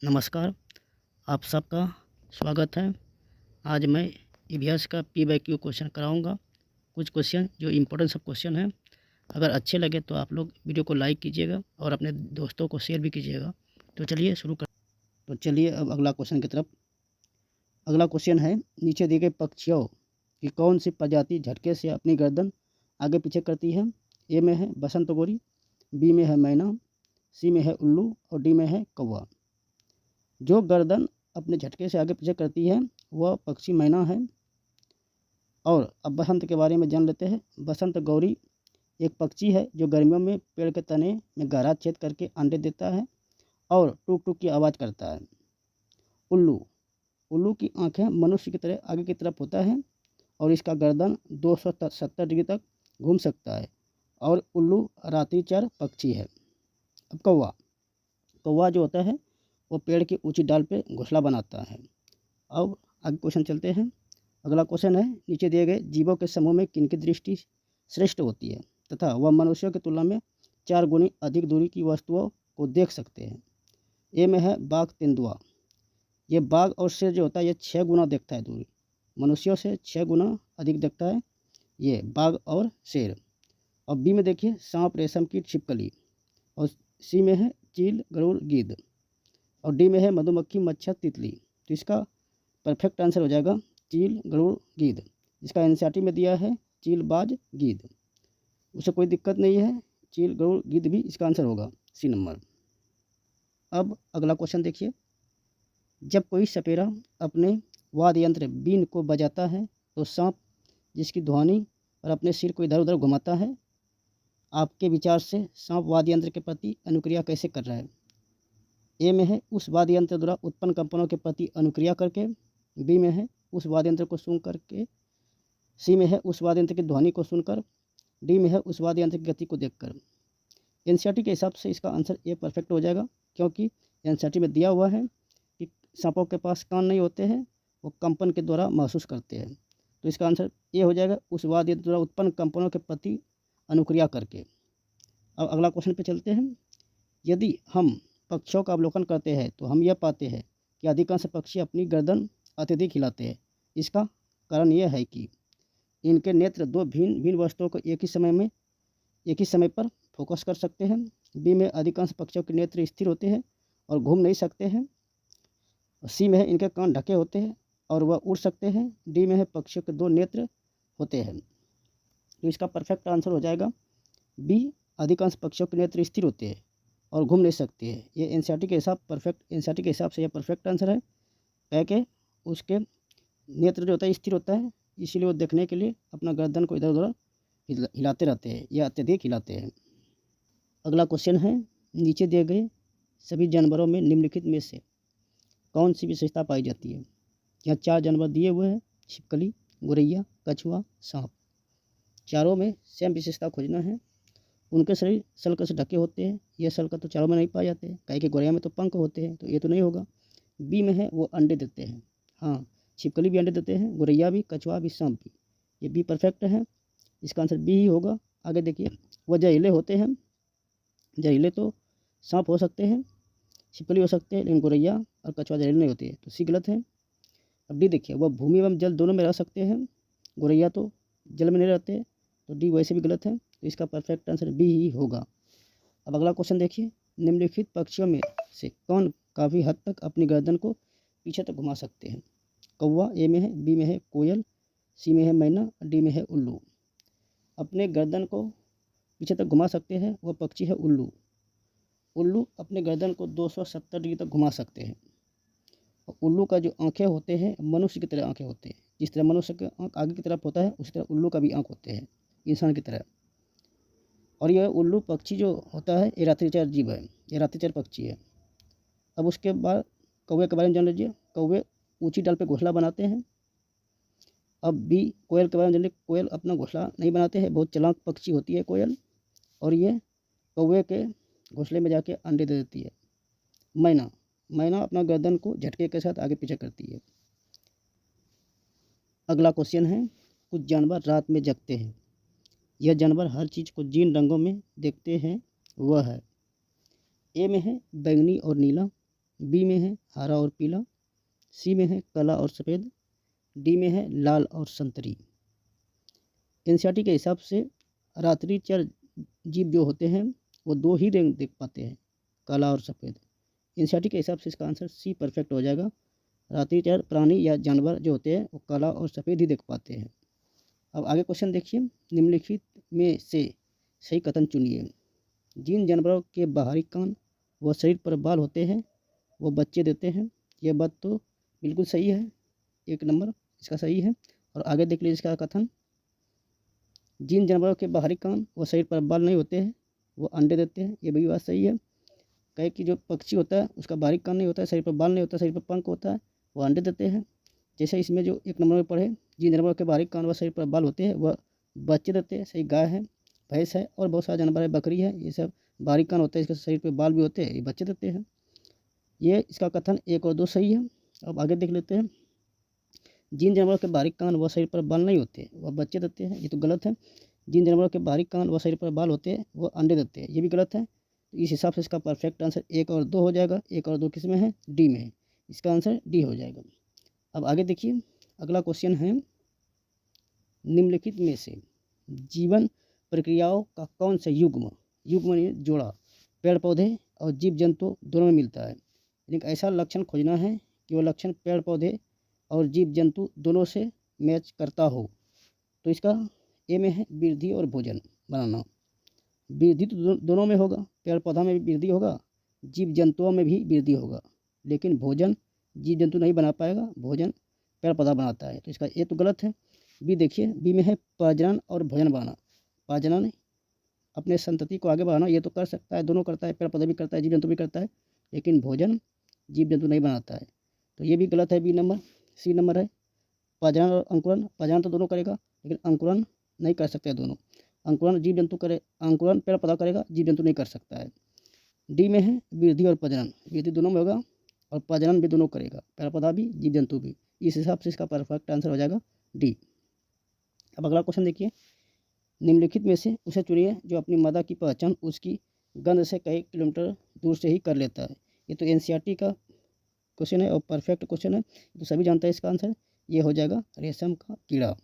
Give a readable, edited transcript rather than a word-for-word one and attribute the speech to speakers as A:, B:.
A: नमस्कार, आप सबका स्वागत है। आज मैं ईवीएस का पी/क्यू क्वेश्चन कराऊंगा। कुछ क्वेश्चन जो इम्पोर्टेंट सब क्वेश्चन हैं। अगर अच्छे लगे तो आप लोग वीडियो को लाइक कीजिएगा और अपने दोस्तों को शेयर भी कीजिएगा। तो चलिए शुरू कर। तो चलिए अब अगला क्वेश्चन की तरफ। अगला क्वेश्चन है, नीचे दिए गए पक्षियों की कौन सी प्रजाति झटके से अपनी गर्दन आगे पीछे करती है। ए में है बसंत गोरी, बी में है मैना, सी में है उल्लू और डी में है कौवा। जो गर्दन अपने झटके से आगे पीछे करती है वह पक्षी मैना है। और अब बसंत के बारे में जान लेते हैं। बसंत गौरी एक पक्षी है जो गर्मियों में पेड़ के तने में गहरा छेद करके अंडे देता है और टूक टूक की आवाज़ करता है। उल्लू उल्लू की आंखें मनुष्य की तरह आगे की तरफ होता है और इसका गर्दन 270 डिग्री तक घूम सकता है और उल्लू रात्रिचर पक्षी है। अब कौवा कौवा जो होता है वो पेड़ की ऊंची डाल पे घोंसला बनाता है। अब आगे क्वेश्चन चलते हैं। अगला क्वेश्चन है, नीचे दिए गए जीवों के समूह में किनकी दृष्टि श्रेष्ठ होती है तथा वह मनुष्यों की तुलना में 4 गुनी अधिक दूरी की वस्तुओं को देख सकते हैं। ए में है बाघ तेंदुआ। ये बाघ और शेर जो होता है ये 6 गुना देखता है दूरी, मनुष्यों से 6 गुना अधिक देखता है ये बाघ और शेर। और बी में देखिए सांप, रेशम कीट, छिपकली। और सी में है चील, गरुड़, गिद्ध। और डी में है मधुमक्खी, मच्छर, तितली। तो इसका परफेक्ट आंसर हो जाएगा चील, गरुड़, गिद्ध। इसका एनसीईआरटी में दिया है चील, बाज, गिद्ध। उसे कोई दिक्कत नहीं है, चील, गरुड़, गिद्ध भी इसका आंसर होगा, सी नंबर। अब अगला क्वेश्चन देखिए। जब कोई सपेरा अपने वाद्य यंत्र बीन को बजाता है तो सांप जिसकी ध्वनि और अपने सिर को इधर उधर घुमाता है, आपके विचार से सांप वाद्य यंत्र के प्रति अनुक्रिया कैसे कर रहा है। ए में है उस वाद्य यंत्र द्वारा उत्पन्न कंपनों के प्रति अनुक्रिया करके, बी में है उस वाद्य यंत्र को सुन करके, सी में है उस वाद्य यंत्र की ध्वनि को सुनकर, डी में है उस वाद्य यंत्र की गति को देखकर। एनसीईआरटी के हिसाब से इसका आंसर ए परफेक्ट हो जाएगा, क्योंकि एनसीईआरटी में दिया हुआ है कि सांपों के पास कान नहीं होते हैं, वो कंपन के द्वारा महसूस करते हैं। तो इसका आंसर ए हो जाएगा, उस वाद्य यंत्र द्वारा उत्पन्न कंपनों के प्रति अनुक्रिया करके। अब अगला क्वेश्चन पे चलते हैं। यदि हम पक्षियों का अवलोकन करते हैं तो हम यह पाते हैं कि अधिकांश पक्षी अपनी गर्दन अत्यधिक हिलाते हैं। इसका कारण यह है कि इनके नेत्र 2 भिन्न भिन्न वस्तुओं को एक ही समय पर फोकस कर सकते हैं। बी में अधिकांश पक्षियों के नेत्र स्थिर होते हैं और घूम नहीं सकते हैं। सी में है इनके कान ढके होते हैं और वह उड़ सकते हैं। डी में है पक्षियों के 2 नेत्र होते हैं। तो इसका परफेक्ट आंसर हो जाएगा बी, अधिकांश पक्षियों के नेत्र स्थिर होते हैं और घूम नहीं सकती है। ये एनसीईआरटी के हिसाब से यह परफेक्ट आंसर है। कह के उसके नेत्र जो होता है स्थिर होता है, इसीलिए वो देखने के लिए अपना गर्दन को इधर उधर हिलाते रहते हैं या अत्यधिक हिलाते हैं। अगला क्वेश्चन है, नीचे दिए गए सभी जानवरों में निम्नलिखित में से कौन सी विशेषता पाई जाती है। यहाँ 4 जानवर दिए हुए हैं, छिपकली, गोरैया, कछुआ, सांप। चारों में सेम विशेषता खोजना है। उनके शरीर सल्क से ढके होते हैं। यह सल्क तो चारों में नहीं पाए जाते हैं, कहीं के गोरैया में तो पंख होते हैं, तो ये तो नहीं होगा। बी में है वो अंडे देते हैं। हाँ, छिपकली भी अंडे देते हैं, गोरैया भी, कछुआ भी, सांप भी। ये बी परफेक्ट है, इसका आंसर बी ही होगा। आगे देखिए, वह जहरीले होते हैं। जहरीले तो सांप हो सकते हैं, छिपकली हो सकते हैं, लेकिन गोरैया और कछुआ जहरीले नहीं होते हैं, तो सी गलत है। अब डी देखिए, वह भूमि एवं जल दोनों में रह सकते हैं। गोरैया तो जल में नहीं रहते, तो डी वैसे भी गलत है। तो इसका परफेक्ट आंसर बी ही होगा। अब अगला क्वेश्चन देखिए। निम्नलिखित पक्षियों में से कौन काफ़ी हद तक अपनी गर्दन को पीछे तक घुमा सकते हैं। कौवा ए में है, बी में है कोयल, सी में है मैना, डी में है उल्लू। अपने गर्दन को पीछे तक घुमा सकते हैं वह पक्षी है उल्लू। उल्लू अपने गर्दन को 270 डिग्री तक घुमा सकते हैं। और उल्लू का जो आँखें होते हैं मनुष्य की तरह आँखें होते हैं। जिस तरह मनुष्य का आँख आगे की तरफ होता है उसी तरह उल्लू का भी आँख होते हैं इंसान की तरह। और यह उल्लू पक्षी जो होता है ये रात्रिचर जीव है, ये रात्रिचर पक्षी है। अब उसके बाद कौवे के बारे में जान लीजिए। कौवे ऊंची डाल पे घोंसला बनाते हैं। अब बी कोयल के बारे में जान लीजिए। कोयल अपना घोंसला नहीं बनाते हैं, बहुत चालाक पक्षी होती है कोयल, और ये कौवे के घोंसले में जाके अंडे दे देती है। मैना अपना गर्दन को झटके के साथ आगे पीछे करती है। अगला क्वेश्चन है, कुछ जानवर रात में जगते हैं। यह जानवर हर चीज़ को जिन रंगों में देखते हैं वह है। ए में है बैंगनी और नीला, बी में है हरा और पीला, सी में है काला और सफ़ेद, डी में है लाल और संतरी। एनसीईआरटी के हिसाब से रात्रिचर जीव जो होते हैं वो दो ही रंग देख पाते हैं, काला और सफ़ेद। एनसीईआरटी के हिसाब से इसका आंसर सी परफेक्ट हो जाएगा। रात्रिचर प्राणी या जानवर जो होते हैं वो काला और सफ़ेद ही देख पाते हैं। अब आगे क्वेश्चन देखिए, निम्नलिखित में से सही कथन चुनिए। जिन जानवरों के बाहरी कान व शरीर पर बाल होते हैं वो बच्चे देते हैं। यह बात तो बिल्कुल सही है, 1 नंबर इसका सही है। और आगे देख लीजिए इसका कथन, जिन जानवरों के बाहरी कान व शरीर पर बाल नहीं होते हैं वो अंडे देते हैं। ये भी बात सही है। कहे कि जो पक्षी होता है उसका बाहरी कान नहीं होता है, शरीर पर बाल नहीं होता, शरीर पर पंख होता है, वो अंडे देते हैं। जैसे इसमें जो 1 नंबर में पढ़े, जिन जानवरों के बाहरी कान व शरीर पर बाल होते हैं वह बच्चे देते हैं। सही गाय है, भैंस है और बहुत सारे जानवर है, बकरी है, ये सब बाहरी कान होते हैं, इसके शरीर पर बाल भी होते हैं, ये बच्चे देते हैं। ये इसका कथन 1 और 2 सही है। अब आगे देख लेते हैं, जिन जानवरों के बाहरी कान व शरीर पर बाल नहीं होते वह बच्चे देते हैं, ये तो गलत है। जिन जानवरों के बाहरी कान व शरीर पर बाल होते हैं वो अंडे देते हैं, ये भी गलत है। तो इस हिसाब से इसका परफेक्ट आंसर 1 और 2 हो जाएगा। 1 और 2 किस में है? डी में है। इसका आंसर डी हो जाएगा। अब आगे देखिए, अगला क्वेश्चन है, निम्नलिखित में से जीवन प्रक्रियाओं का कौन सा युग्म यानी जोड़ा पेड़ पौधे और जीव जंतु दोनों में मिलता है? लेकिन ऐसा लक्षण खोजना है कि वो लक्षण पेड़ पौधे और जीव जंतु दोनों से मैच करता हो। तो इसका ए में है वृद्धि और भोजन बनाना। वृद्धि तो दोनों में होगा, पेड़ पौधा में भी वृद्धि होगा, जीव जंतुओं में भी वृद्धि होगा, लेकिन भोजन जीव जंतु नहीं बना पाएगा, भोजन पेड़ पौधा बनाता है। तो इसका ए तो गलत है। बी देखिए, बी में है प्रजनन और भोजन बनाना। प्रजनन अपने संतति को आगे बढ़ाना, ये तो कर सकता है, दोनों करता है, पेड़ पौधा भी करता है, जीव जंतु भी करता है, लेकिन भोजन जीव जंतु नहीं बनाता है। तो ये भी गलत है, बी नंबर। सी नंबर है प्रजनन और अंकुरन। प्रजनन तो दोनों करेगा, लेकिन अंकुरन नहीं कर सकते दोनों। अंकुरन जीव जंतु करे, अंकुरन पेड़ पौधा करेगा, जीव जंतु नहीं कर सकता है। डी में है वृद्धि और प्रजनन। वृद्धि दोनों में होगा और प्रजनन भी दोनों करेगा, पेड़ पौधा भी जीव जंतु भी। इस हिसाब से इसका परफेक्ट आंसर हो जाएगा डी। अब अगला क्वेश्चन देखिए, निम्नलिखित में से उसे चुनिए जो अपनी मादा की पहचान उसकी गंध से कई किलोमीटर दूर से ही कर लेता है। ये तो एनसीईआरटी का क्वेश्चन है और परफेक्ट क्वेश्चन है, तो सभी जानते हैं इसका आंसर। ये हो जाएगा रेशम का कीड़ा।